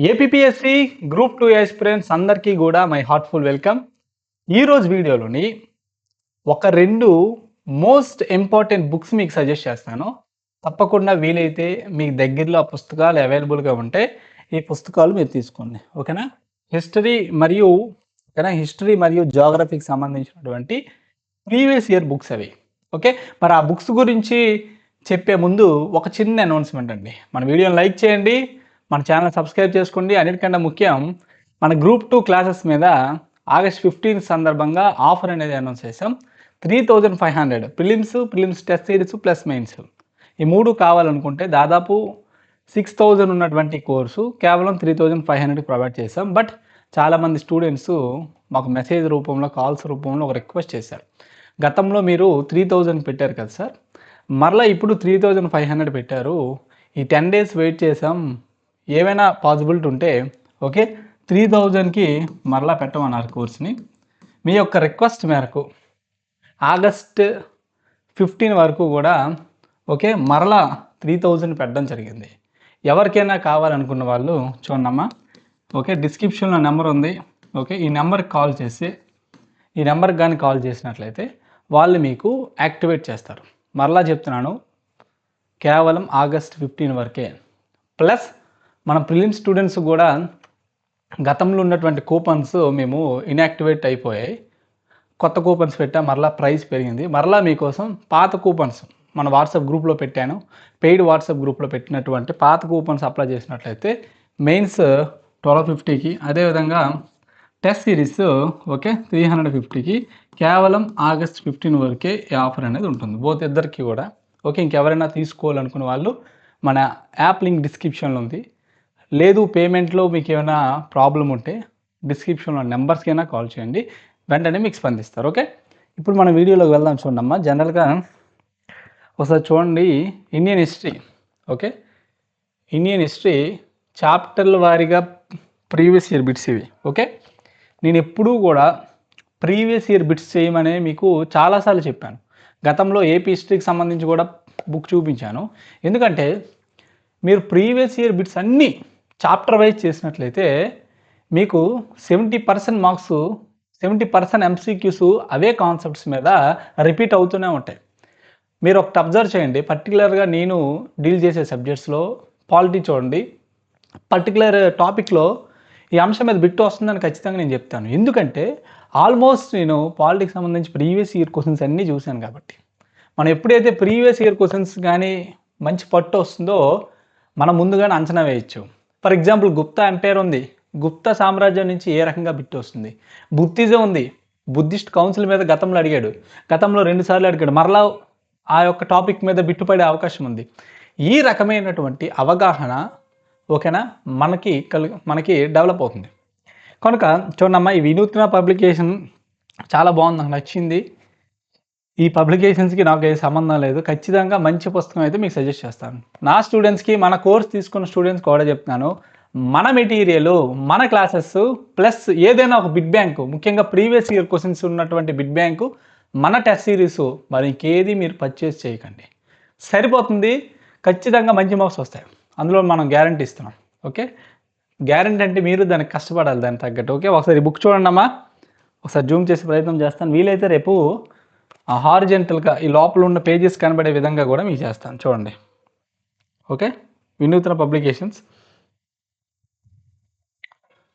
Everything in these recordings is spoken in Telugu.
ఏపీఎస్సి గ్రూప్ 2 యాస్పిరెంట్స్ అందరికీ కూడా మై హార్ట్ఫుల్ వెల్కమ్. ఈరోజు వీడియోలోని ఒక 2 మోస్ట్ ఇంపార్టెంట్ బుక్స్ మీకు సజెస్ట్ చేస్తాను. తప్పకుండా వీలైతే మీకు దగ్గరలో ఆ పుస్తకాలు అవైలబుల్గా ఉంటే ఈ పుస్తకాలు మీరు తీసుకోండి. ఓకేనా? హిస్టరీ మరియు జాగ్రఫీకి సంబంధించినటువంటి ప్రీవియస్ ఇయర్ బుక్స్ అవి. ఓకే, మరి ఆ బుక్స్ గురించి చెప్పే ముందు ఒక చిన్న అనౌన్స్మెంట్ అండి. మన వీడియోని లైక్ చేయండి, మన ఛానల్ సబ్స్క్రైబ్ చేసుకోండి. అన్నిటికన్నా ముఖ్యం, మన గ్రూప్ 2 క్లాసెస్ మీద ఆగస్ట్ 15 సందర్భంగా ఆఫర్ అనేది అనౌన్స్ చేసాం. 3500 prelims test series plus mains ఈ 3 కావాలనుకుంటే దాదాపు 6000 ఉన్నటువంటి కోర్సు కేవలం 3500 ప్రొవైడ్ చేసాం. బట్ చాలామంది స్టూడెంట్స్ మాకు మెసేజ్ రూపంలో, కాల్స్ రూపంలో ఒక రిక్వెస్ట్ చేశారు. గతంలో మీరు 3000 పెట్టారు కదా సార్, మరలా ఇప్పుడు 3500 పెట్టారు, ఈ 10 డేస్ వెయిట్ చేసాం, ఏమైనా పాసిబిలిటీ ఉంటే ఓకే 3000కి మరలా పెట్టమన్నారు కోర్స్ని. మీ యొక్క రిక్వెస్ట్ మేరకు ఆగస్ట్ 15 వరకు కూడా ఓకే మరలా 3000 పెట్టడం జరిగింది. ఎవరికైనా కావాలనుకున్న వాళ్ళు చూడమ్మా, ఓకే డిస్క్రిప్షన్లో నెంబర్ ఉంది. ఓకే, ఈ నెంబర్కి కాల్ చేసి, ఈ నెంబర్కి కానీ కాల్ చేసినట్లయితే వాళ్ళు మీకు యాక్టివేట్ చేస్తారు. మరలా చెప్తున్నాను, కేవలం ఆగస్ట్ 15 వరకే. ప్లస్ మన ప్రిలిమ్ స్టూడెంట్స్ కూడా గతంలో ఉన్నటువంటి కూపన్స్ మేము ఇన్యాక్టివేట్ అయిపోయాయి, కొత్త కూపన్స్ పెట్టా, మరలా ప్రైస్ పెరిగింది. మరలా మీకోసం పాత కూపన్స్ మన వాట్సాప్ గ్రూప్లో పెట్టాను, పెయిడ్ వాట్సాప్ గ్రూప్లో పెట్టినటువంటి పాత కూపన్స్ అప్లై చేసినట్లయితే మెయిన్స్ 1250కి, అదేవిధంగా టెస్ట్ సిరీస్ ఓకే 350కి కేవలం ఆగస్ట్ 15 వరకే ఈ ఆఫర్ అనేది ఉంటుంది, బోత్ ఇద్దరికి కూడా. ఓకే, ఇంకెవరైనా తీసుకోవాలనుకున్న వాళ్ళు మన యాప్ లింక్ డిస్క్రిప్షన్లో ఉంది. లేదు పేమెంట్లో మీకు ఏమైనా ప్రాబ్లం ఉంటే డిస్క్రిప్షన్లో నెంబర్స్కైనా కాల్ చేయండి, వెంటనే మీకు స్పందిస్తారు. ఓకే, ఇప్పుడు మన వీడియోలోకి వెళ్దాం. చూడమ్మా, జనరల్గా ఒకసారి చూడండి, Indian history. Okay, Indian history చాప్టర్ల వారీగా ప్రీవియస్ ఇయర్ బిట్స్ ఇవి. ఓకే, నేను ఎప్పుడూ కూడా ప్రీవియస్ ఇయర్ బిట్స్ చేయమని మీకు చాలాసార్లు చెప్పాను. గతంలో ఏపీ హిస్టరీకి సంబంధించి కూడా బుక్ చూపించాను. ఎందుకంటే మీరు ప్రీవియస్ ఇయర్ బిట్స్ అన్నీ చాప్టర్ వైజ్ చేసినట్లయితే మీకు 70% మార్క్స్, 70% ఎంసీక్యూస్ అవే కాన్సెప్ట్స్ మీద రిపీట్ అవుతూనే ఉంటాయి. మీరు ఒకటి అబ్జర్వ్ చేయండి, పర్టికులర్గా నేను డీల్ చేసే సబ్జెక్ట్స్లో పాలిటీ చూడండి, పర్టికులర్ టాపిక్లో ఈ అంశం మీద బిట్ వస్తుందని ఖచ్చితంగా నేను చెప్తాను. ఎందుకంటే ఆల్మోస్ట్ నేను పాలిటిక్స్ సంబంధించి ప్రీవియస్ ఇయర్ క్వశ్చన్స్ అన్నీ చూశాను కాబట్టి. మనం ఎప్పుడైతే ప్రీవియస్ ఇయర్ క్వశ్చన్స్ కానీ మంచి పట్టు వస్తుందో మనం ముందుగానే అంచనా వేయచ్చు. ఫర్ ఎగ్జాంపుల్ గుప్తా ఎంపైర్ ఉంది, గుప్తా సామ్రాజ్యం నుంచి ఏ రకంగా బిట్ వస్తుంది. బుద్ధిజం ఉంది, బుద్ధిస్ట్ కౌన్సిల్ మీద గతంలో అడిగాడు, గతంలో 2 సార్లు అడిగాడు, మరలా ఆ యొక్క టాపిక్ మీద బిట్టుపడే అవకాశం ఉంది. ఈ రకమైనటువంటి అవగాహన ఓకేనా మనకి డెవలప్ అవుతుంది. కనుక చూడమ్మా, ఈ వినూత్న పబ్లికేషన్ చాలా బాగుంది, నాకు నచ్చింది. ఈ పబ్లికేషన్స్కి నాకు ఏ సంబంధం లేదు, ఖచ్చితంగా మంచి పుస్తకం అయితే మీకు సజెస్ట్ చేస్తాను. నా స్టూడెంట్స్కి, మన కోర్స్ తీసుకున్న స్టూడెంట్స్కి కూడా చెప్తున్నాను, మన మెటీరియల్, మన క్లాసెస్ ప్లస్ ఏదైనా ఒక బిట్ బ్యాంకు, ముఖ్యంగా ప్రీవియస్ ఇయర్ క్వశ్చన్స్ ఉన్నటువంటి బిట్ బ్యాంకు, మన టెస్ట్ సిరీస్, మరి ఇంకేది మీరు పర్చేస్ చేయకండి, సరిపోతుంది. ఖచ్చితంగా మంచి మార్క్స్ వస్తాయి, అందులో మనం గ్యారంటీ ఇస్తున్నాం. ఓకే, గ్యారంటీ అంటే మీరు దానికి కష్టపడాలి, దానికి తగ్గట్టు. ఓకే, ఒకసారి బుక్ చూడండి అమ్మా, ఒకసారి జూమ్ చేసే ప్రయత్నం చేస్తాను. వీలైతే రేపు హారిజెంటల్గా ఈ లోపల ఉన్న పేజెస్ కనబడే విధంగా కూడా మీకు చేస్తాను. చూడండి. ఓకే, వినూత్న పబ్లికేషన్స్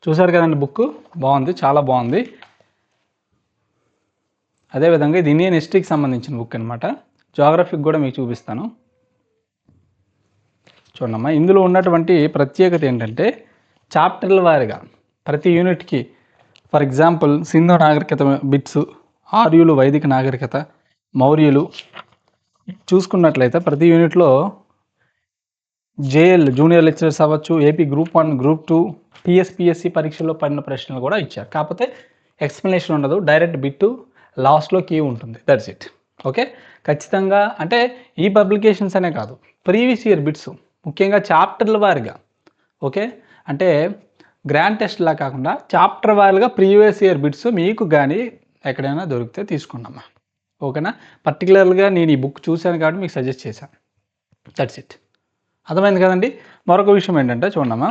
చూసారు కదండి, బుక్ బాగుంది, చాలా బాగుంది. అదేవిధంగా ఇది ఇండియన్ హిస్టరీకి సంబంధించిన బుక్ అనమాట. జాగ్రఫీకి కూడా మీకు చూపిస్తాను. చూడమ్మా, ఇందులో ఉన్నటువంటి ప్రత్యేకత ఏంటంటే చాప్టర్ల వారీగా ప్రతి యూనిట్కి, ఫర్ ఎగ్జాంపుల్ సింధు నాగరికత బిట్స్, ఆర్యులు వైదిక నాగరికత, మౌర్యులు చూసుకున్నట్లయితే ప్రతి యూనిట్లో జేఎల్ జూనియర్ లెక్చరర్స్ అవ్వచ్చు, ఏపీ గ్రూప్ 1, గ్రూప్ 2, టీఎస్పీఎస్సీ పరీక్షల్లో పడిన ప్రశ్నలు కూడా ఇచ్చారు. కాకపోతే ఎక్స్ప్లెనేషన్ ఉండదు, డైరెక్ట్ బిట్టు లాస్ట్లో కీ ఉంటుంది, దట్స్ ఇట్. ఓకే, ఖచ్చితంగా అంటే ఈ పబ్లికేషన్స్ అనే కాదు, ప్రీవియస్ ఇయర్ బిట్స్ ముఖ్యంగా చాప్టర్ల వారీగా. ఓకే, అంటే గ్రాండ్ టెస్ట్లా కాకుండా చాప్టర్ వారీగా ప్రీవియస్ ఇయర్ బిట్స్ మీకు కానీ ఎక్కడైనా దొరికితే తీసుకున్నామా. ఓకేనా, పర్టికులర్గా నేను ఈ బుక్ చూశాను కాబట్టి మీకు సజెస్ట్ చేశాను, దట్స్ ఇట్. అర్థమైంది కదండి. మరొక విషయం ఏంటంటే చూడమ్మా,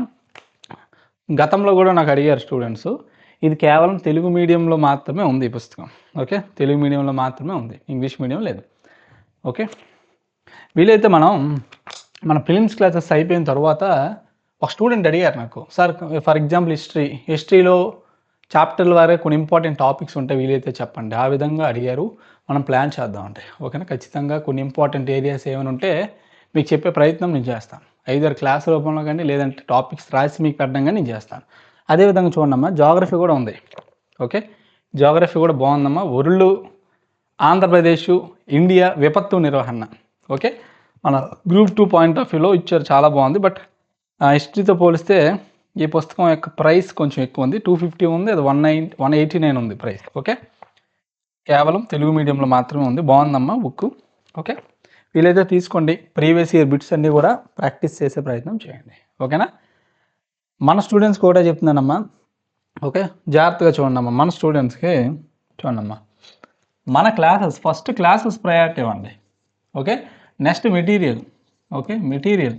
గతంలో కూడా నాకు అడిగారు స్టూడెంట్స్. ఇది కేవలం తెలుగు మీడియంలో మాత్రమే ఉంది ఈ పుస్తకం. ఓకే. తెలుగు మీడియంలో మాత్రమే ఉంది. ఇంగ్లీష్ మీడియం లేదు. ఓకే. వీలైతే మన ప్రిలిమ్స్ క్లాసెస్ అయిపోయిన తర్వాత ఒక స్టూడెంట్ అడిగారు నాకు, సార్ ఫర్ ఎగ్జాంపుల్ హిస్టరీలో చాప్టర్ల వారే కొన్ని ఇంపార్టెంట్ టాపిక్స్ ఉంటే వీలైతే చెప్పండి. ఆ విధంగా అడిగారు. మనం ప్లాన్ చేద్దాం అంటే ఓకేనా. ఖచ్చితంగా కొన్ని ఇంపార్టెంట్ ఏరియాస్ ఏమైనా ఉంటే మీకు చెప్పే ప్రయత్నం నేను చేస్తాను. ఐదర్ క్లాస్ రూపంలో కానీ లేదంటే టాపిక్స్ రాసి మీకు పెట్టడం కానీ నేను చేస్తాను. అదేవిధంగా చూడమ్మా, జాగ్రఫీ కూడా ఉంది. ఓకే. జాగ్రఫీ కూడా బాగుందమ్మా. వరల్డ్, ఆంధ్రప్రదేశ్, ఇండియా విపత్తు నిర్వహణ. ఓకే. మన గ్రూప్ 2 పాయింట్ ఆఫ్ వ్యూలో ఇచ్చారు, చాలా బాగుంది. బట్ హిస్టరీతో పోలిస్తే ఈ పుస్తకం యొక్క ప్రైస్ కొంచెం ఎక్కువ ఉంది. 250 ఉంది, అది 189 ఉంది ప్రైస్. ఓకే. కేవలం తెలుగు మీడియంలో మాత్రమే ఉంది. బాగుందమ్మా బుక్. ఓకే. వీలైతే తీసుకోండి. ప్రీవియస్ ఇయర్ బిట్స్ అన్నీ కూడా ప్రాక్టీస్ చేసే ప్రయత్నం చేయండి. ఓకేనా. మన స్టూడెంట్స్ కూడా చెప్తున్నానమ్మా. ఓకే. జాగ్రత్తగా చూడండమ్మా. మన స్టూడెంట్స్కి చూడండమ్మా, మన ఫస్ట్ క్లాసెస్ ప్రయారిటీ ఇవ్వండి. Okay. Next material. Okay. Material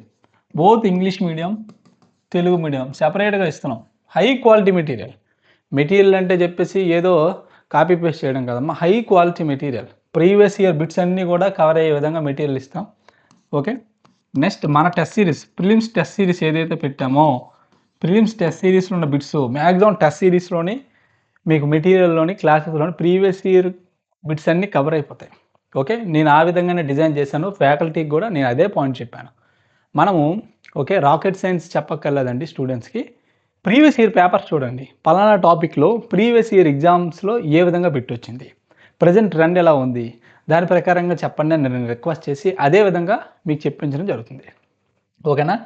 both English medium, Telugu medium సెపరేట్గా ఇస్తున్నాం. హై క్వాలిటీ మెటీరియల్ అంటే చెప్పేసి ఏదో కాపీ పేస్ట్ చేయడం కదమ్మా. High quality material, previous year bits అన్నీ కూడా కవర్ అయ్యే విధంగా మెటీరియల్ ఇస్తాం. ఓకే. నెక్స్ట్ మన test series, prelims test series ఏదైతే పెట్టామో, ప్రిలిమ్స్ టెస్ట్ సిరీస్లో ఉన్న బిట్స్ మ్యాక్సిమం టెస్ట్ సిరీస్లోని మీకు మెటీరియల్లోని క్లాసెస్లోని ప్రీవియస్ ఇయర్ బిట్స్ అన్నీ కవర్ అయిపోతాయి. ఓకే. నేను ఆ విధంగానే డిజైన్ చేశాను. ఫ్యాకల్టీకి కూడా నేను అదే పాయింట్ చెప్పాను. మనము ఓకే రాకెట్ సైన్స్ చెప్పక్కర్లేదండి స్టూడెంట్స్కి. ప్రీవియస్ ఇయర్ పేపర్స్ చూడండి. పలానా టాపిక్లో ప్రీవియస్ ఇయర్ ఎగ్జామ్స్లో ఏ విధంగా పెట్టొచ్చింది, ప్రజెంట్ ట్రెండ్ ఎలా ఉంది, దాని ప్రకారంగా చెప్పండి అని నేను రిక్వెస్ట్ చేసి అదే విధంగా మీకు చెప్పించడం జరుగుతుంది. ఓకేనా.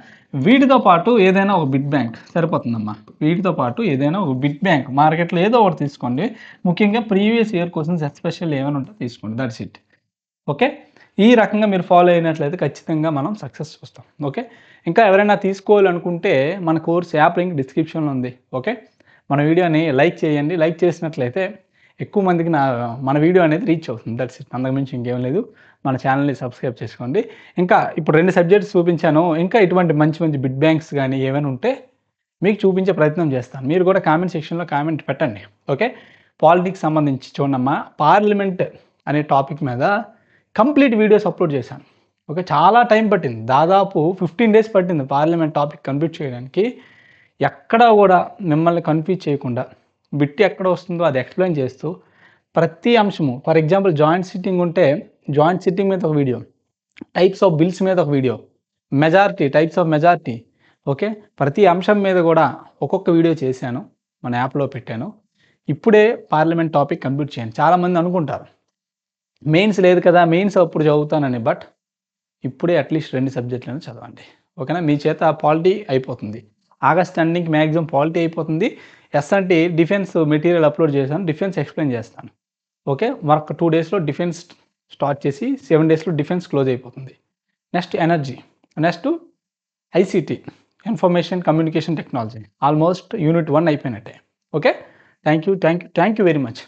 వీటితో పాటు ఏదైనా ఒక బిట్ బ్యాంక్ సరిపోతుందమ్మా. వీటితో పాటు ఏదైనా ఒక బిట్ బ్యాంక్ మార్కెట్లో ఏదో ఒకటి తీసుకోండి. ముఖ్యంగా ప్రీవియస్ ఇయర్ క్వశ్చన్స్ ఎస్పెషల్ ఏమైనా ఉంటే తీసుకోండి. That's it. ఓకే. ఈ రకంగా మీరు ఫాలో అయినట్లయితే ఖచ్చితంగా మనం సక్సెస్ చూస్తాం. ఓకే. ఇంకా ఎవరైనా తీసుకోవాలనుకుంటే మన కోర్స్ యాప్ లింక్ డిస్క్రిప్షన్లో ఉంది. ఓకే. మన వీడియోని లైక్ చేయండి. లైక్ చేసినట్లయితే ఎక్కువ మందికి మన వీడియో అనేది రీచ్ అవుతుంది. That's it. అంతకుమించి ఇంకేం లేదు. మన ఛానల్ని సబ్స్క్రైబ్ చేసుకోండి. ఇంకా ఇప్పుడు 2 సబ్జెక్ట్స్ చూపించాను. ఇంకా ఇటువంటి మంచి మంచి బిట్ బ్యాంక్స్ కానీ ఏమైనా ఉంటే మీకు చూపించే ప్రయత్నం చేస్తాను. మీరు కూడా కామెంట్ సెక్షన్లో కామెంట్ పెట్టండి. ఓకే. పాలిటిక్స్ సంబంధించి చూడమ్మా, పార్లమెంట్ అనే టాపిక్ మీద కంప్లీట్ వీడియోస్ అప్లోడ్ చేశాను. ఓకే. చాలా టైం పట్టింది. దాదాపు 15 డేస్ పట్టింది పార్లమెంట్ టాపిక్ కంప్లీట్ చేయడానికి. ఎక్కడా కూడా మిమ్మల్ని కన్ఫ్యూజ్ చేయకుండా బిట్ ఎక్కడ వస్తుందో అది ఎక్స్ప్లెయిన్ చేస్తూ ప్రతి అంశము, ఫర్ ఎగ్జాంపుల్ జాయింట్ సిట్టింగ్ ఉంటే జాయింట్ సిట్టింగ్ మీద ఒక వీడియో, టైప్స్ ఆఫ్ బిల్స్ మీద ఒక video, types of majority. Okay. ప్రతి అంశం మీద కూడా ఒక్కొక్క వీడియో చేశాను, మన యాప్లో పెట్టాను. ఇప్పుడే పార్లమెంట్ టాపిక్ కంప్లీట్ చేయండి. చాలామంది అనుకుంటారు మెయిన్స్ లేదు కదా, మెయిన్స్ అప్పుడు చదువుతానని. బట్ ఇప్పుడే అట్లీస్ట్ 2 సబ్జెక్టులను చదవండి. ఓకేనా. మీ చేత పాలిటీ అయిపోతుంది. ఆగస్ట్ ఎండింగ్కి మ్యాక్సిమం పాలిటీ అయిపోతుంది. ఎస్ఎన్టీ డిఫెన్స్ మెటీరియల్ అప్లోడ్ చేశాను, డిఫెన్స్ ఎక్స్ప్లెయిన్ చేస్తాను. ఓకే. మరొక 2 డేస్లో డిఫెన్స్ స్టార్ట్ చేసి 7 డేస్లో డిఫెన్స్ క్లోజ్ అయిపోతుంది. Next energy, next ICT, information communication technology, almost unit 1 అయిపోయినట్టే. Okay. Thank you very much.